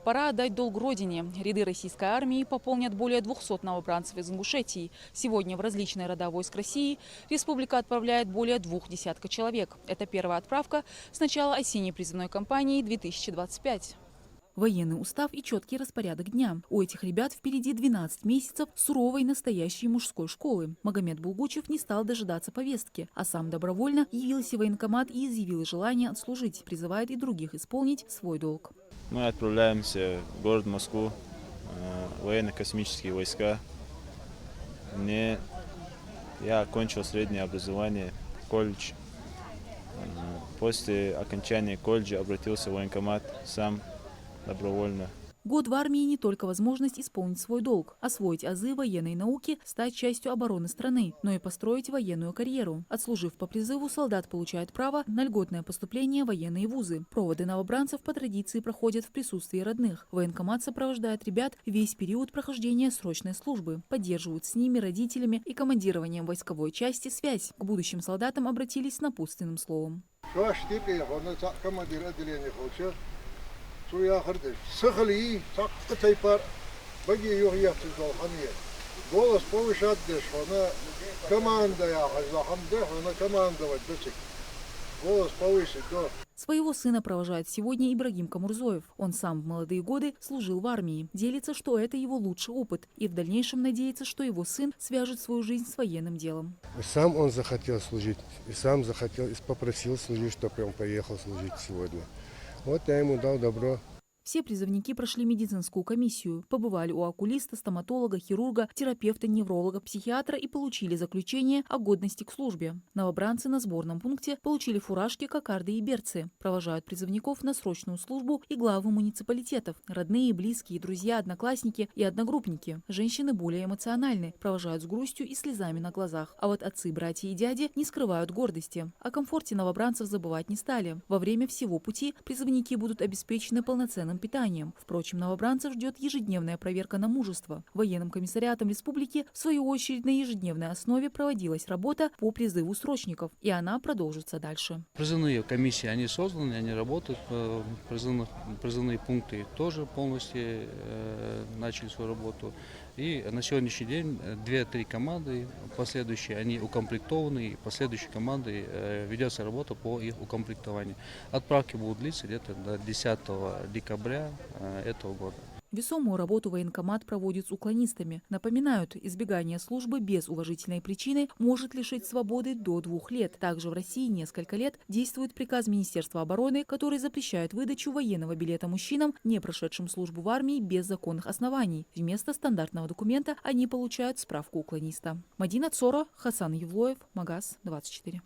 Пора отдать долг Родине. Ряды российской армии пополнят более 200 новобранцев из Ингушетии. Сегодня в различные рода войск России республика отправляет более 20 человек. Это первая отправка с начала осенней призывной кампании 2025. Военный устав и четкий распорядок дня. У этих ребят впереди 12 месяцев суровой настоящей мужской школы. Магомед Булгучев не стал дожидаться повестки, а сам добровольно явился в военкомат и изъявил желание отслужить. Призывает и других исполнить свой долг. Мы отправляемся в город Москву, военно-космические войска. Я окончил среднее образование, колледж. После окончания колледжа обратился в военкомат сам добровольно. Год в армии не только возможность исполнить свой долг, освоить азы военной науки, стать частью обороны страны, но и построить военную карьеру. Отслужив по призыву, солдат получает право на льготное поступление в военные вузы. Проводы новобранцев по традиции проходят в присутствии родных. Военкомат сопровождает ребят весь период прохождения срочной службы, поддерживают с ними, родителями и командированием войсковой части связь. К будущим солдатам обратились с напутственным словом. Голос повышать команда, командовать, голос повысить, да. Своего сына провожает сегодня Ибрагим Камурзоев. Он сам в молодые годы служил в армии. Делится, что это его лучший опыт. И в дальнейшем надеется, что его сын свяжет свою жизнь с военным делом. Сам он захотел служить. И сам захотел, и попросил служить, чтобы он поехал служить сегодня. Вот я ему дал добро. Все призывники прошли медицинскую комиссию, побывали у окулиста, стоматолога, хирурга, терапевта, невролога, психиатра и получили заключение о годности к службе. Новобранцы на сборном пункте получили фуражки, кокарды и берцы. Провожают призывников на срочную службу и главы муниципалитетов, родные, близкие, друзья, одноклассники и одногруппники. Женщины более эмоциональны, провожают с грустью и слезами на глазах. А вот отцы, братья и дяди не скрывают гордости. О комфорте новобранцев забывать не стали. Во время всего пути призывники будут обеспечены полноценным питанием. Впрочем, новобранцев ждет ежедневная проверка на мужество. Военным комиссариатом республики, в свою очередь, на ежедневной основе проводилась работа по призыву срочников, и она продолжится дальше. Призывные комиссии, они созданы, они работают. Призывные пункты тоже полностью начали свою работу. И на сегодняшний день 2-3 команды, последующие, они укомплектованы, и последующие команды ведется работа по их укомплектованию. Отправки будут длиться где-то до 10 декабря этого года. Весомую работу военкомат проводит с уклонистами. Напоминают, избегание службы без уважительной причины может лишить свободы до 2 лет. Также в России несколько лет действует приказ Министерства обороны, который запрещает выдачу военного билета мужчинам, не прошедшим службу в армии без законных оснований. Вместо стандартного документа они получают справку уклониста. Мадина Цоро, Хасан Евлоев, Магаз 24.